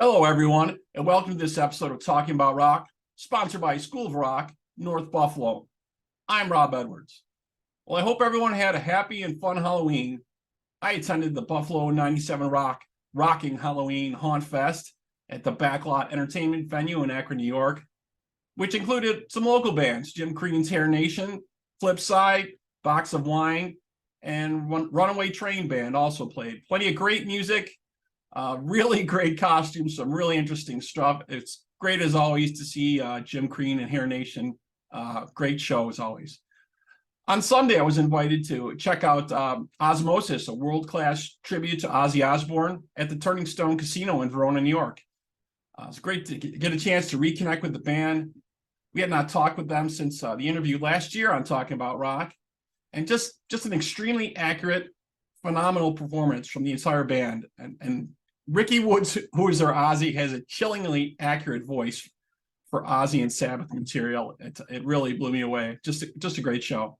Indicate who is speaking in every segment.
Speaker 1: Hello, everyone, and welcome to this episode of Talking About Rock, sponsored by School of Rock, North Buffalo. I'm Rob Edwards. Well, I hope everyone had a happy and fun Halloween. I attended the Buffalo 97 Rock Rocking Halloween Haunt Fest at the Backlot Entertainment venue in Akron, New York, which included some local bands, Jim Crean's Hair Nation, Flipside, Box of Wine, and Runaway Train Band also played. Plenty of great music. Really great costumes, some really interesting stuff. It's great as always to see Jim Crean and Hair Nation. Great show as always. On Sunday, I was invited to check out Osmosis, a world-class tribute to Ozzy Osbourne at the Turning Stone Casino in Verona, New York. It's great to get a chance to reconnect with the band. We had not talked with them since the interview last year on Talking About Rock, and just an extremely accurate, phenomenal performance from the entire band. And Ricky Woods, who is our Ozzy, has a chillingly accurate voice for Ozzy and Sabbath material. It really blew me away. Just a great show.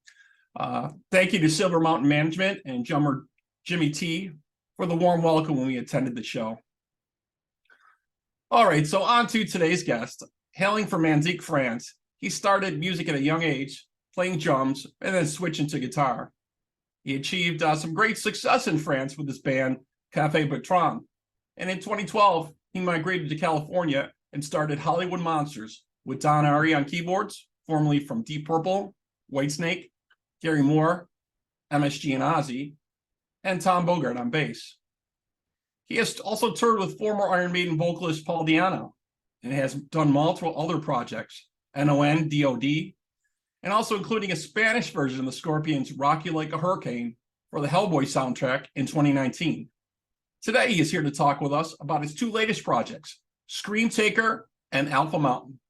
Speaker 1: Thank you to Silver Mountain Management and drummer Jimmy T for the warm welcome when we attended the show. All right, so on to today's guest. Hailing from Manzique, France, he started music at a young age, playing drums, and then switching to guitar. He achieved some great success in France with his band, Café Bertrand. And in 2012, he migrated to California and started Hollywood Monsters with Don Ari on keyboards, formerly from Deep Purple, Whitesnake, Gary Moore, MSG and Ozzy, and Tom Bogart on bass. He has also toured with former Iron Maiden vocalist Paul Di'Anno and has done multiple other projects, NON, DOD, and also including a Spanish version of the Scorpions' Rock You Like a Hurricane for the Hellboy soundtrack in 2019. Today, he is here to talk with us about his two latest projects, Scream Taker and Alpha Mountain.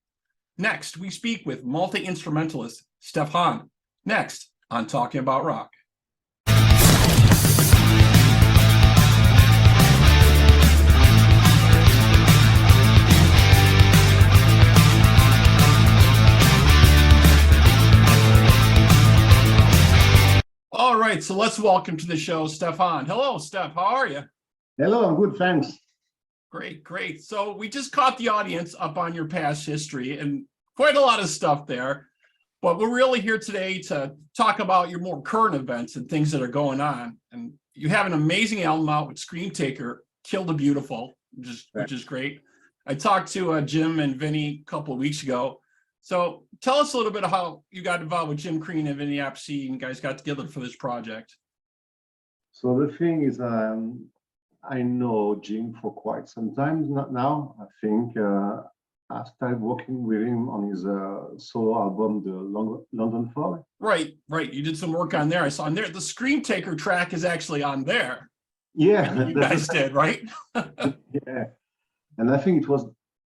Speaker 1: Next, we speak with multi-instrumentalist Steph Honde. Next on Talking About Rock. All right, so let's welcome to the show Steph Honde. Hello, Steph. How are you?
Speaker 2: Hello, I'm good, thanks.
Speaker 1: Great. So we just caught the audience up on your past history and quite a lot of stuff there. But we're really here today to talk about your more current events and things that are going on. And you have an amazing album out with Scream Taker, Kill the Beautiful, which is great. I talked to Jim and Vinny a couple of weeks ago. So tell us a little bit of how you got involved with Jim Crean and Vinny Appice and you guys got together for this project.
Speaker 2: So the thing is, I know Jim for quite some time now. I think I started working with him on his solo album, the London Fog.
Speaker 1: Right. You did some work on there. I saw on there. The Scream Taker track is actually on there.
Speaker 2: Yeah.
Speaker 1: You guys did, right?
Speaker 2: Yeah. And I think it was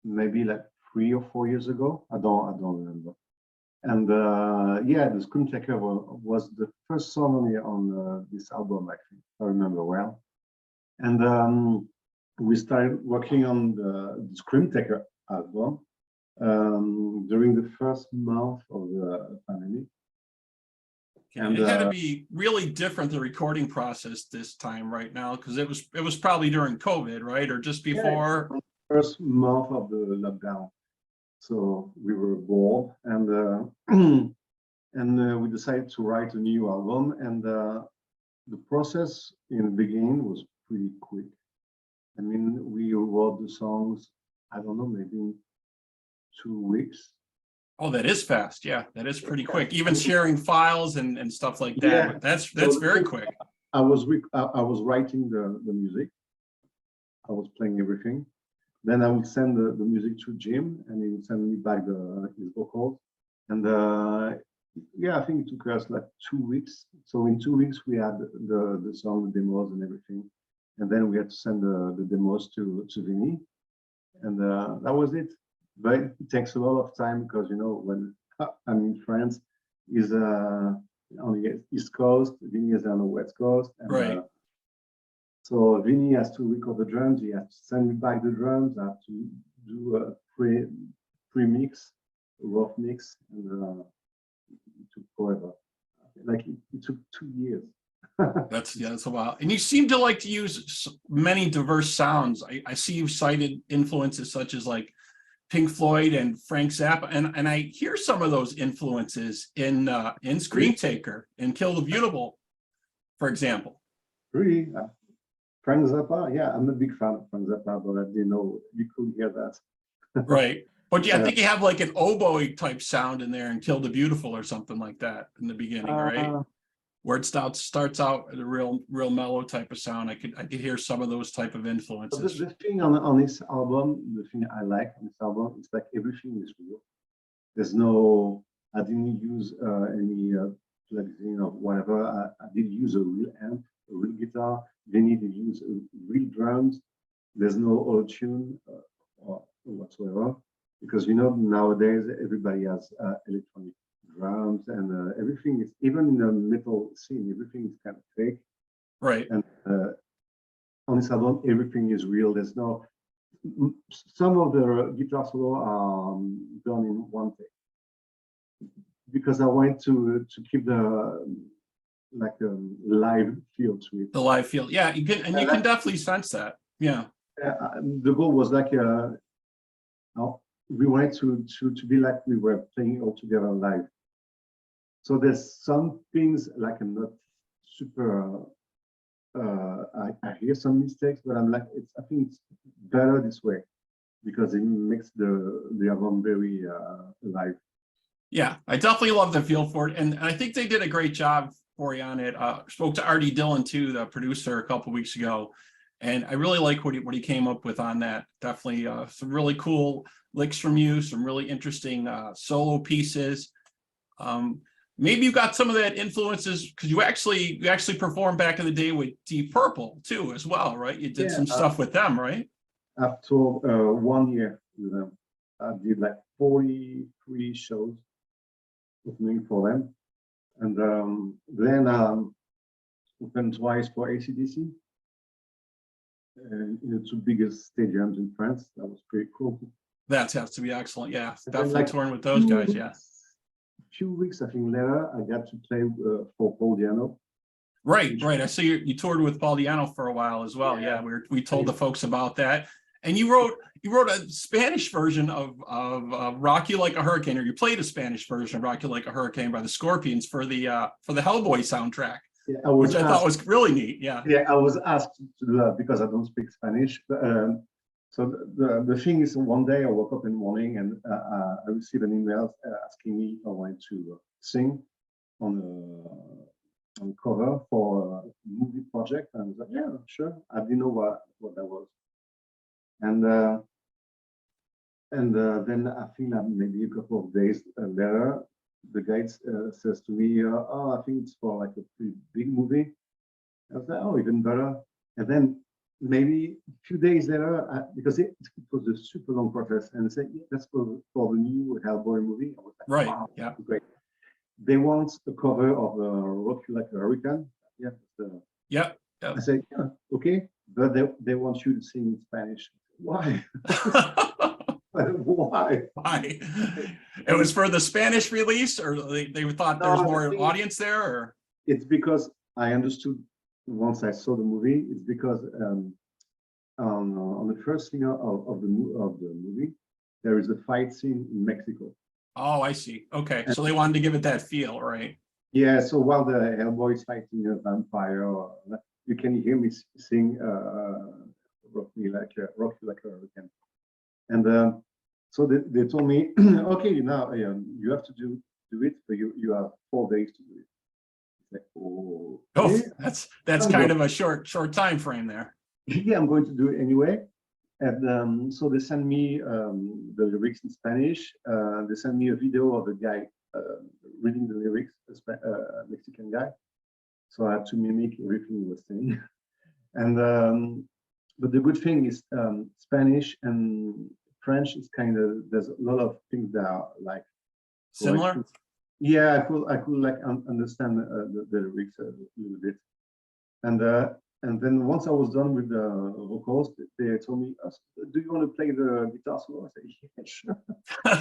Speaker 2: maybe like 3 or 4 years ago. I don't remember. And yeah, the Scream Taker was the first song on this album, I think, I remember well. And we started working on the Scream Taker album during the first month of the pandemic.
Speaker 1: And it had to be really different, the recording process this time right now, because it was probably during COVID, right? Or just before?
Speaker 2: Yeah, first month of the lockdown. So we were bored and we decided to write a new album. And the process in the beginning was pretty quick. I mean, we wrote the songs, I don't know, maybe in 2 weeks.
Speaker 1: Oh, that is fast. Yeah, that is pretty quick. Even sharing files and stuff like that.
Speaker 2: Yeah.
Speaker 1: That's very quick.
Speaker 2: I was writing the music. I was playing everything. Then I would send the music to Jim, and he would send me back his vocals. And yeah, I think it took us like 2 weeks. So in 2 weeks, we had the song, the demos, and everything. And then we had to send the demos to Vinny, and that was it. But it takes a lot of time because, you know, when I'm in France, is on the East Coast, Vinny is on the West Coast. And,
Speaker 1: right.
Speaker 2: So Vinny has to record the drums. He has to send me back the drums. I have to do a pre-mix, rough mix, and it took forever. Like it took 2 years.
Speaker 1: That's a while. And you seem to like to use many diverse sounds. I see you've cited influences such as like Pink Floyd and Frank Zappa, and I hear some of those influences in Screen Taker and Kill the Beautiful, for example.
Speaker 2: Really? Frank Zappa? Yeah, I'm a big fan of Frank Zappa, but I didn't know you could hear that.
Speaker 1: Right. But yeah, I think you have like an oboe type sound in there and Kill the Beautiful or something like that in the beginning, right? Where it starts out a real mellow type of sound. I could hear some of those type of influences.
Speaker 2: The thing on this album, the thing I like on this album, is like everything is real. There's no, I didn't use any plugs in or whatever. I did use a real amp, a real guitar. They need to use real drums. There's no auto tune or whatsoever, because nowadays everybody has electronic drums and everything is, even in the metal scene, everything is kind of fake.
Speaker 1: Right.
Speaker 2: And on this album, everything is real. There's no, some of the guitar solo are done in one take, because I wanted to keep the live feel to it.
Speaker 1: The live feel, yeah, you can definitely sense that. Yeah.
Speaker 2: The goal was like we wanted to be like we were playing all together live. So there's some things like I'm not super. I hear some mistakes, but I'm like, I think it's better this way, because it makes the album very alive.
Speaker 1: Yeah, I definitely love the feel for it, and I think they did a great job for you on it. Spoke to Artie Dillon too, the producer, a couple of weeks ago, and I really like what he came up with on that. Definitely some really cool licks from you, some really interesting solo pieces. Maybe you got some of that influences because you actually performed back in the day with Deep Purple too, as well, right? You did some stuff with them, right?
Speaker 2: After 1 year with them, I did like 43 shows opening for them, and then opened twice for AC/DC in the two biggest stadiums in France. That was pretty cool.
Speaker 1: That has to be excellent. Yeah,
Speaker 2: And
Speaker 1: definitely
Speaker 2: like
Speaker 1: touring with those guys. Yeah.
Speaker 2: Few weeks, I think, later, I got to play for Paul Di'Anno.
Speaker 1: Right. I see you toured with Paul Di'Anno for a while as well. Yeah, we told the folks about that. And you wrote a Spanish version of "Rock You Like a Hurricane," or you played a Spanish version of "Rock You Like a Hurricane" by the Scorpions for the Hellboy soundtrack, which I thought was really neat. Yeah.
Speaker 2: Yeah, I was asked to do that because I don't speak Spanish. But, so the thing is, one day I woke up in the morning and I received an email asking me if I wanted to sing on a cover for a movie project. And I was like, yeah, sure. I didn't know what that was. And then I think that maybe a couple of days later, the guy says to me, "Oh, I think it's for like a pretty big movie." I was like, "Oh, even better." And then maybe a few days later, because it was a super long process, and said, "Yeah, that's for the new Hellboy movie." I was like,
Speaker 1: right.
Speaker 2: Wow,
Speaker 1: yeah,
Speaker 2: great. They want a cover of "Rock You Like a Hurricane." Yeah.
Speaker 1: Yep.
Speaker 2: I said, "Yeah, okay," but they want you to sing in Spanish. Why? Why?
Speaker 1: Why? It was for the Spanish release, or they thought there was more audience there, or
Speaker 2: it's because I understood once I saw the movie. It's because on the first scene of the movie, there is a fight scene in Mexico.
Speaker 1: Oh, I see. Okay, so they wanted to give it that feel, right?
Speaker 2: Yeah. So while the Hellboy is fighting a vampire, you can hear me sing "Rock You Like a Hurricane," and so they told me, "Okay, now you have to do it, but you have 4 days to do it." Like, oh,
Speaker 1: that's kind of a short time frame there.
Speaker 2: Yeah, I'm going to do it anyway. And so they sent me the lyrics in Spanish. They sent me a video of a guy reading the lyrics, a Mexican guy. So I had to mimic everything he was saying. And but the good thing is Spanish and French is kind of, there's a lot of things that are like
Speaker 1: similar.
Speaker 2: Yeah, I could like understand the lyrics a little bit, and then once I was done with the vocals, they told me, "Do you want to play the guitar solo?" I said, "Yeah, sure."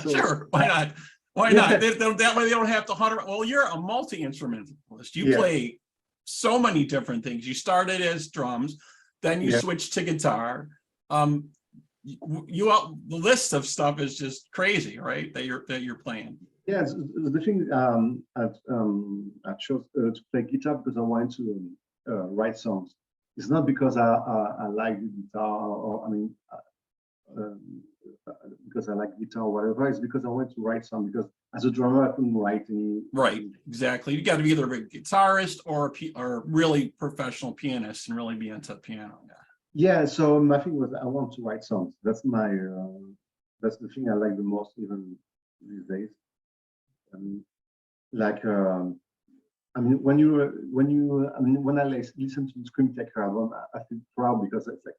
Speaker 2: So,
Speaker 1: sure, why not? Why not? That way they don't have to hunt around. Well, you're a multi-instrumentalist. You play so many different things. You started as drums, then you
Speaker 2: Yeah.
Speaker 1: switched to guitar. The list of stuff is just crazy, right? That you're playing.
Speaker 2: Yeah, the thing I chose to play guitar because I wanted to write songs. It's not because I like the guitar or I mean um, because I like guitar or whatever. It's because I wanted to write songs because as a drummer I couldn't write any.
Speaker 1: Right, exactly. You got to be either a guitarist or a really professional pianist and really be into piano.
Speaker 2: Yeah, so my thing was I want to write songs. That's that's the thing I like the most even these days. Like I mean, when I listen to the Scream Tech album, I feel proud because it's like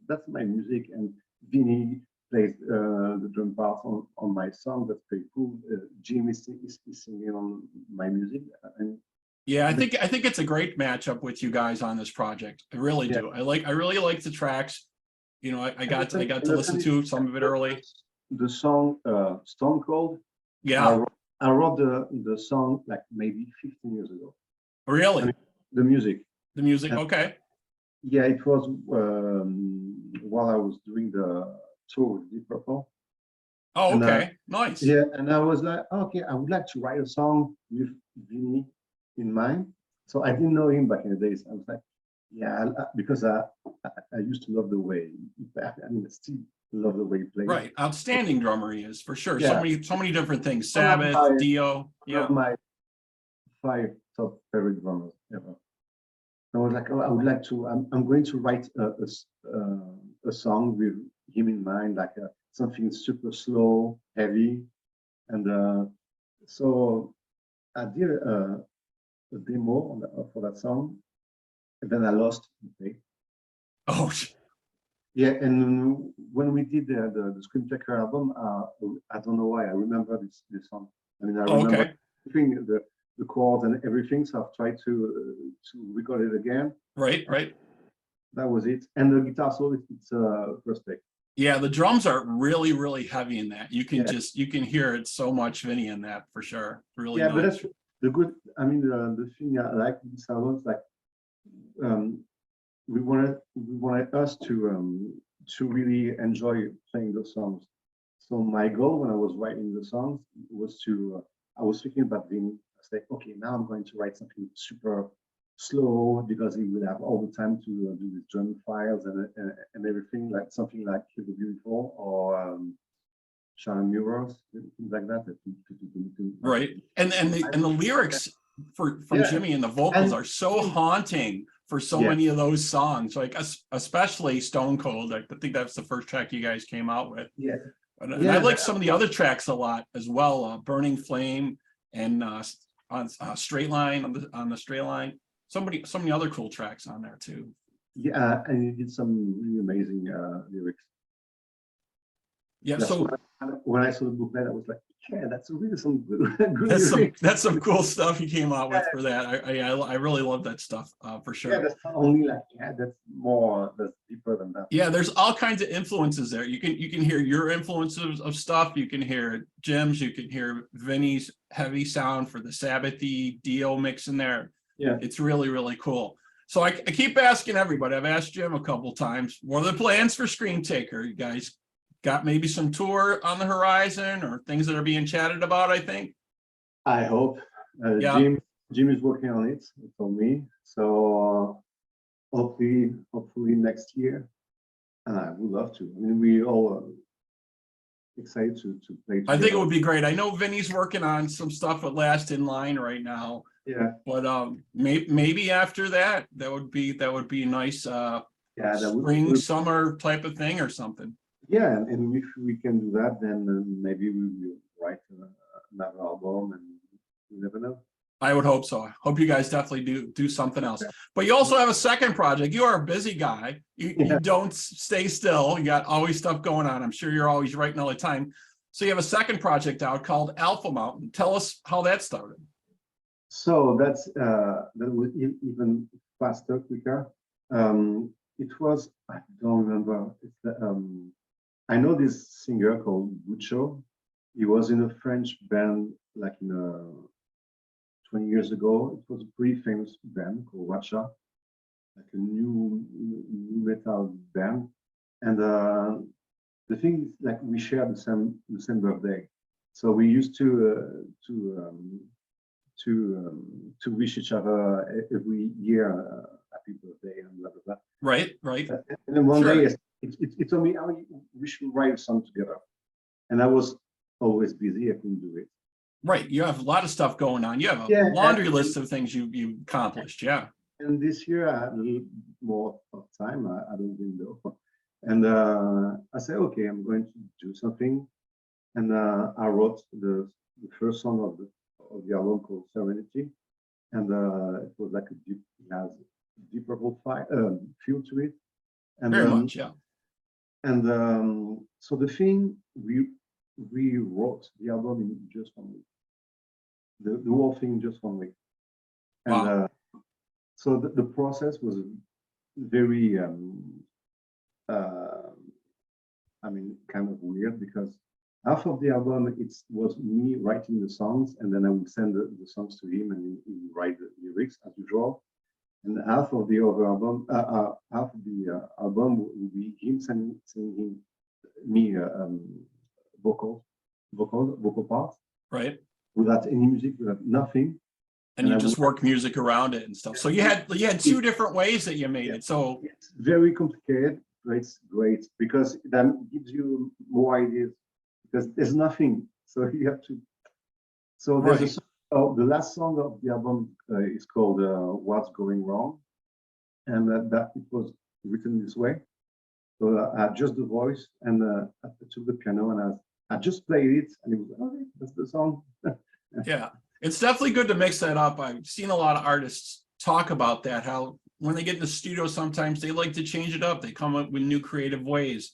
Speaker 2: that's my music, and Vinny plays the drum part on my song. That's pretty cool. Jim is singing on my music, and
Speaker 1: Yeah, I think it's a great matchup with you guys on this project. I really
Speaker 2: yeah.
Speaker 1: do. I really like the tracks. You know, I got to listen to some of it early.
Speaker 2: The song Stone Cold.
Speaker 1: Yeah,
Speaker 2: I wrote the song like maybe 15 years ago.
Speaker 1: really.
Speaker 2: I mean, the music.
Speaker 1: The music,
Speaker 2: And
Speaker 1: okay.
Speaker 2: yeah, it was while I was doing the tour with Deep Purple.
Speaker 1: Oh,
Speaker 2: And
Speaker 1: okay, nice.
Speaker 2: yeah, and I was like, okay, I would like to write a song with Vinny in mind. So I didn't know him back in the days. I was like, yeah, because I used to love the way he played. I mean, I still love the way he plays.
Speaker 1: Right, outstanding drummer he is for sure.
Speaker 2: Yeah.
Speaker 1: So many different things.
Speaker 2: One of
Speaker 1: Sabbath,
Speaker 2: my-
Speaker 1: Dio.
Speaker 2: One
Speaker 1: Yeah.
Speaker 2: of my 5 top favorite drummers ever. I was like, oh, I would like to. I'm going to write a song with him in mind, like something super slow, heavy, and so I did a demo for that song, and then I lost the tape.
Speaker 1: Oh,
Speaker 2: Yeah, and when we did the Scream Taker album, I don't know why I remember this song. I mean, I remember
Speaker 1: okay.
Speaker 2: everything, the chords and everything. So I've tried to record it again.
Speaker 1: Right, right.
Speaker 2: That was it. And the guitar solo, it's first take.
Speaker 1: Yeah, the drums are really, really heavy in that. You can
Speaker 2: Yeah.
Speaker 1: you can hear it so much Vinny in that for sure. Really
Speaker 2: Yeah,
Speaker 1: nice.
Speaker 2: but that's the good. I mean, the thing I like with this album is like we wanted us to really enjoy playing the songs. So my goal when I was writing the songs was to I was thinking about being like, okay, now I'm going to write something super slow because he would have all the time to do his drum files and everything, like something like Kill the Beautiful or Sharon Murals, things like that.
Speaker 1: Right, and the lyrics from
Speaker 2: Yeah.
Speaker 1: Jimmy and the vocals
Speaker 2: And-
Speaker 1: are so haunting for so
Speaker 2: Yeah.
Speaker 1: many of those songs, like especially Stone Cold. I think that's the first track you guys came out with.
Speaker 2: Yeah.
Speaker 1: And
Speaker 2: Yeah,
Speaker 1: I like some of the other tracks a lot as well. Burning Flame and on Straight Line on the Straight Line. So many other cool tracks on there too.
Speaker 2: Yeah, and he did some really amazing lyrics.
Speaker 1: Yeah,
Speaker 2: That's
Speaker 1: so
Speaker 2: when I saw the booklet, I was like, yeah, that's really some good lyrics.
Speaker 1: that's some cool stuff he came out with for that. I really love that stuff for sure.
Speaker 2: Yeah, that's not only like that's more that's deeper than that.
Speaker 1: Yeah, there's all kinds of influences there. You can hear your influences of stuff. You can hear Jim's. You can hear Vinny's heavy sound for the Sabbathy Dio mix in there.
Speaker 2: Yeah,
Speaker 1: It's really, really cool. So I keep asking everybody. I've asked Jim a couple times. What are the plans for Scream Taker? You guys got maybe some tour on the horizon or things that are being chatted about? I think.
Speaker 2: I hope.
Speaker 1: Yeah.
Speaker 2: Jim is working on it for me. So hopefully next year. And I would love to. I mean, we all excited to play together.
Speaker 1: I think it would be great. I know Vinny's working on some stuff with Last in Line right now.
Speaker 2: Yeah.
Speaker 1: But maybe after that, that would be nice.
Speaker 2: Yeah, that
Speaker 1: Spring, summer type of thing or something.
Speaker 2: Yeah, and if we can do that, then maybe we will write another album, and you never know.
Speaker 1: I would hope so. I hope you guys definitely do something else. But you also have a second project. You are a busy guy. You don't stay still. You got always stuff going on. I'm sure you're always writing all the time. So you have a second project out called Alpha Mountain. Tell us how that started.
Speaker 2: So that was even faster, quicker. It was, I don't remember. I know this singer called Buccio. He was in a French band like in 20 years ago. It was a pretty famous band called Watcha, like a new metal band. And the thing is, like, we share the same birthday, so we used to wish each other every year happy birthday and blah blah blah.
Speaker 1: Right, right.
Speaker 2: And then one
Speaker 1: Sure.
Speaker 2: day, it told me, "Oh, we should write a song together," and I was always busy. I couldn't do it.
Speaker 1: Right. You have a lot of stuff going on. You have a
Speaker 2: Yeah,
Speaker 1: laundry list of things you accomplished. Yeah.
Speaker 2: And this year I had a little more of time out of the window, and I said, "Okay, I'm going to do something." And I wrote the first song of the album called Serenity, and it was like it has deep purple feel to it, and
Speaker 1: Very much. Yeah.
Speaker 2: and so the thing we wrote the album in just 1 week, the whole thing in just 1 week, and
Speaker 1: Wow.
Speaker 2: so the process was very I mean, kind of weird, because half of the album was me writing the songs, and then I would send the songs to him, and he would write the lyrics as usual. And half of the other album, would be him sending me vocal parts,
Speaker 1: Right.
Speaker 2: without any music, without nothing.
Speaker 1: And you
Speaker 2: I
Speaker 1: just
Speaker 2: would-
Speaker 1: work music around it and stuff. So you had two different ways that you made it. So
Speaker 2: It's very complicated, but it's great because that gives you more ideas, because there's nothing. So you have to. So there's a
Speaker 1: Right.
Speaker 2: song, the last song of the album is called "What's Going Wrong," and that it was written this way. So I had just the voice, and I took the piano, and I just played it, and it was, okay, that's the song.
Speaker 1: yeah, it's definitely good to mix that up. I've seen a lot of artists talk about that, how when they get in the studio, sometimes they like to change it up. They come up with new creative ways.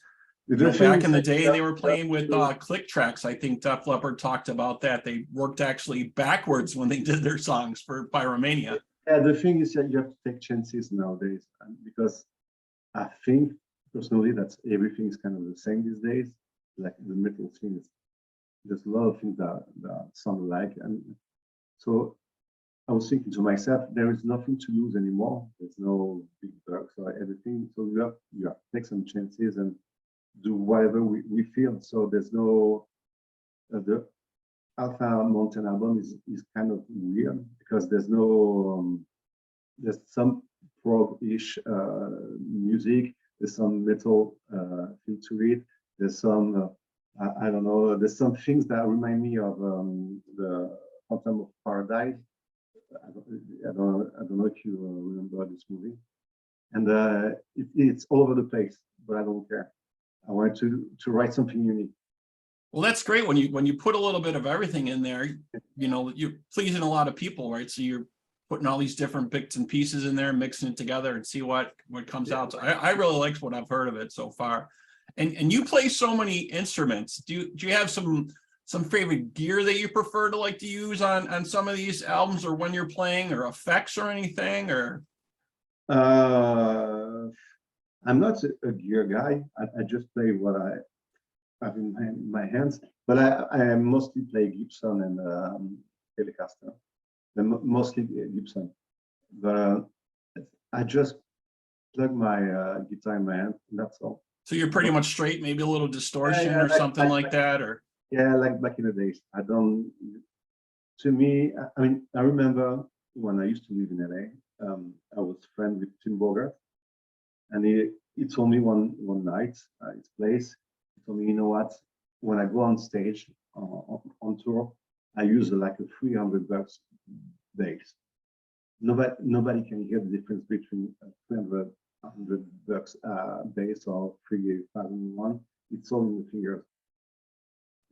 Speaker 1: You know, back in the day, they were playing with click tracks. I think Def Leppard talked about that. They worked actually backwards when they did their songs for Pyromania.
Speaker 2: Yeah, the thing is that you have to take chances nowadays, because I think personally that everything is kind of the same these days. Like the metal scene, there's a lot of things that sound alike, and so I was thinking to myself, there is nothing to lose anymore. There's no big bucks or everything, so you have to take some chances and do whatever we feel. So there's no the Alpha Mountain album is kind of weird, because there's no there's some prog-ish music, there's some metal feel to it, there's some I don't know, there's some things that remind me of the Phantom of Paradise. I don't know if you remember this movie, and it's all over the place, but I don't care. I want to write something unique.
Speaker 1: Well, that's great when you put a little bit of everything in there. You know, you're pleasing a lot of people, right? So you're putting all these different bits and pieces in there, mixing it together, and see what comes out. So I really liked what I've heard of it so far. And you play so many instruments. Do you have some favorite gear that you prefer to like to use on some of these albums, or when you're playing, or effects or anything? Or
Speaker 2: I'm not a gear guy. I just play what I have in my hands, but I mostly play Gibson and Telecaster. Mostly Gibson, but I just plug my guitar in my hand, and that's all.
Speaker 1: so you're pretty much straight, maybe a little distortion or
Speaker 2: like
Speaker 1: something like that, or
Speaker 2: like back in the days. I don't. To me, I mean, I remember when I used to live in LA. I was friends with Tim Bogart, and he told me one night at his place. He told me, you know what? When I go on stage on tour, I use like a $300 bass. Nobody can hear the difference between $300 bass or 3001. It's all in the fingers.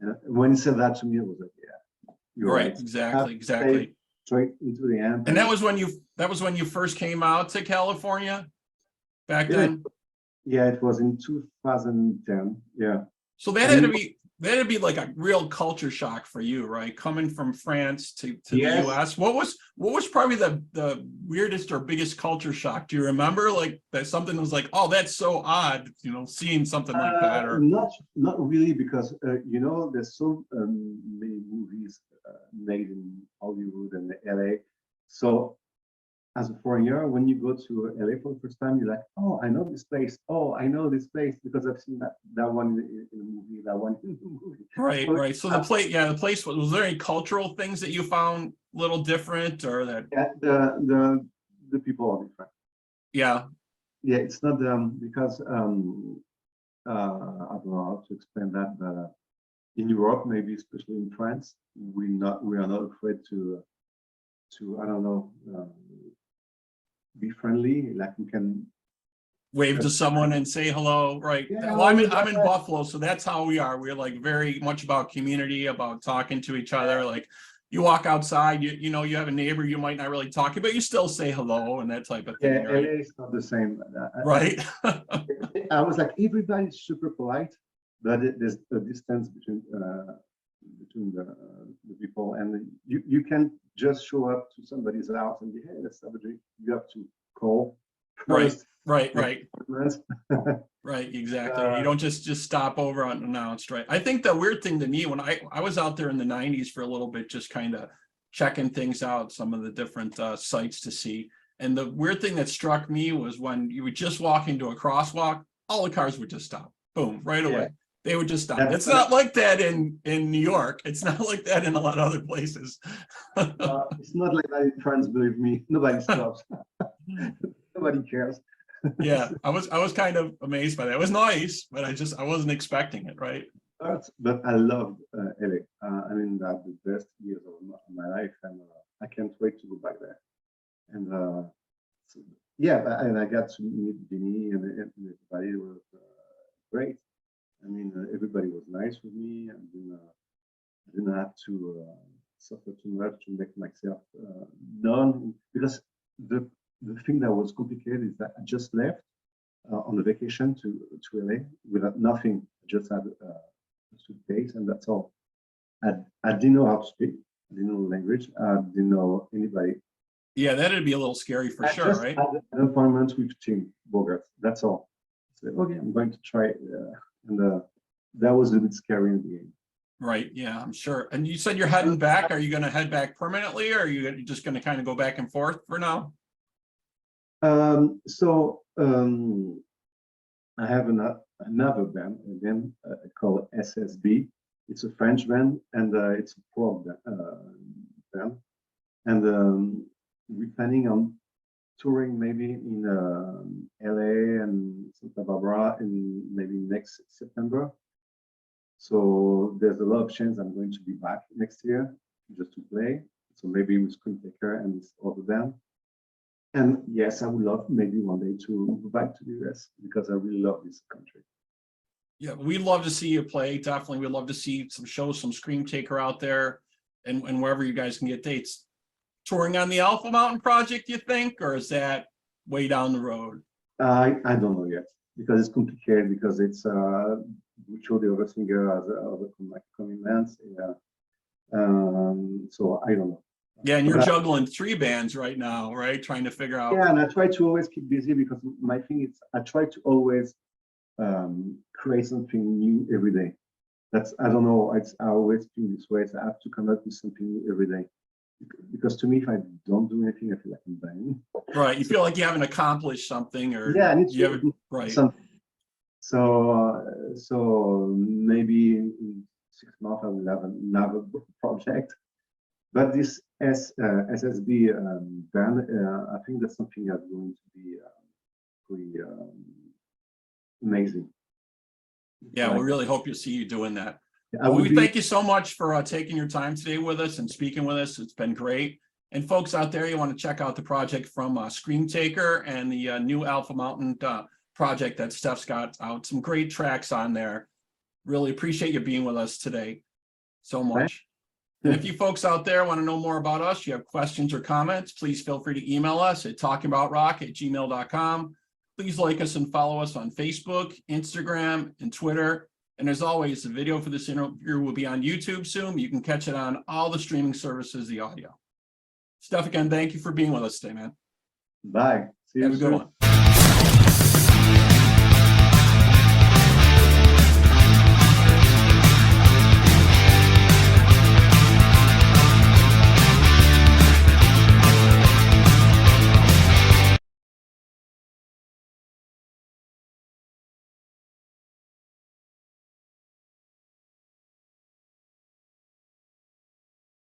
Speaker 2: And when he said that to me, I was like, yeah, you're right.
Speaker 1: Exactly.
Speaker 2: Straight into the amp.
Speaker 1: And that was when you first came out to California back then.
Speaker 2: Yeah, it was in 2010. Yeah.
Speaker 1: So that had to be That'd be like a real culture shock for you, right? Coming from France to the
Speaker 2: Yes.
Speaker 1: US. What was probably the weirdest or biggest culture shock? Do you remember like that something was like, oh, that's so odd, seeing something like that? Or
Speaker 2: Not really, because there's so many movies made in Hollywood and LA. So as a foreigner, when you go to LA for the first time, you're like, oh, I know this place. Oh, I know this place because I've seen that one in the movie, that one in the movie.
Speaker 1: right,
Speaker 2: So,
Speaker 1: right. So the place was there any cultural things that you found a little different or that?
Speaker 2: yeah, the people are different.
Speaker 1: Yeah,
Speaker 2: Yeah, it's not because I don't know how to explain that, but in Europe, maybe especially in France, we are not afraid to I don't know, be friendly. Like we can.
Speaker 1: wave to someone and say hello, right?
Speaker 2: Yeah,
Speaker 1: Well, I'm in Buffalo, so that's how we are. We're like very much about community, about talking to each other. Like you walk outside, you have a neighbor you might not really talk to, but you still say hello and that type of
Speaker 2: yeah,
Speaker 1: thing, right?
Speaker 2: LA is not the same.
Speaker 1: Right.
Speaker 2: I was like, everybody's super polite, but there's a distance between the people, and you can just show up to somebody's house and be, hey, let's have a drink. You have to call
Speaker 1: Right,
Speaker 2: first.
Speaker 1: right,
Speaker 2: make
Speaker 1: right.
Speaker 2: appointments.
Speaker 1: Right, exactly. You don't just stop over unannounced, right? I think the weird thing to me when I was out there in the 90s for a little bit, just kind of checking things out, some of the different sites to see. And the weird thing that struck me was when you would just walk into a crosswalk, all the cars would just stop. Boom, right away.
Speaker 2: Yeah.
Speaker 1: They would just stop.
Speaker 2: That's-
Speaker 1: It's not like that in New York. It's not like that in a lot of other places.
Speaker 2: It's not like that in France, believe me. Nobody stops. Nobody cares.
Speaker 1: Yeah, I was kind of amazed by that. It was nice, but I wasn't expecting it, right?
Speaker 2: But I loved LA. I mean, that the best years of my life, and I can't wait to go back there. And so, yeah, and I got to meet Vinny and everybody. It was great. I mean, everybody was nice with me, and I didn't have to suffer too much to make myself known. Because the thing that was complicated is that I just left on a vacation to LA without nothing. I just had a suitcase, and that's all. I didn't know how to speak. I didn't know the language. I didn't know anybody.
Speaker 1: Yeah, that'd be a little scary for
Speaker 2: I
Speaker 1: sure,
Speaker 2: just
Speaker 1: right?
Speaker 2: had an appointment with Tim Bogart. That's all. I said, okay, I'm going to try it. And that was a bit scary in the beginning.
Speaker 1: Right. Yeah, I'm sure. And you said you're heading back. Are you going to head back permanently, or are you just going to kind of go back and forth for now?
Speaker 2: I have another band again called SSB. It's a French band, and it's a prog band. And we're planning on touring maybe in LA and Santa Barbara in maybe next September. So there's a lot of chance I'm going to be back next year just to play. So maybe with Scream Taker and this other band. And yes, I would love maybe one day to go back to the US because I really love this country.
Speaker 1: Yeah, we'd love to see you play. Definitely. We'd love to see some shows, some Scream Taker out there and wherever you guys can get dates. Touring on the Alpha Mountain project, you think, or is that way down the road?
Speaker 2: I don't know yet because it's complicated because it's show the other singer as other commitments. Yeah. So I don't know.
Speaker 1: Yeah, and you're juggling 3 bands right now, right? Trying to figure out.
Speaker 2: Yeah, and I try to always keep busy because my thing is I try to always create something new every day. I don't know. I always feel this way. So I have to come up with something new every day. Because to me, if I don't do anything, I feel like I'm dying.
Speaker 1: Right, you feel like you haven't accomplished something, or
Speaker 2: yeah, I need
Speaker 1: you haven't, right.
Speaker 2: Something. So maybe in 6 months I will have another project. But this SSB band, I think that's something that's going to be pretty amazing.
Speaker 1: Yeah, we really hope you see you doing that.
Speaker 2: Well,
Speaker 1: we thank you so much for taking your time today with us and speaking with us. It's been great. And folks out there, you want to check out the project from Scream Taker and the new Alpha Mountain project that Steph's got out. Some great tracks on there. Really appreciate you being with us today so much. And if you folks out there want to know more about us, you have questions or comments, please feel free to email us at talkingboutrock@gmail.com. Please like us and follow us on Facebook, Instagram, and Twitter. And as always, the video for this interview will be on YouTube soon. You can catch it on all the streaming services, the audio. Steph, again, thank you for being with us today, man.
Speaker 2: Bye. See you
Speaker 1: Have a good
Speaker 2: soon.
Speaker 1: one.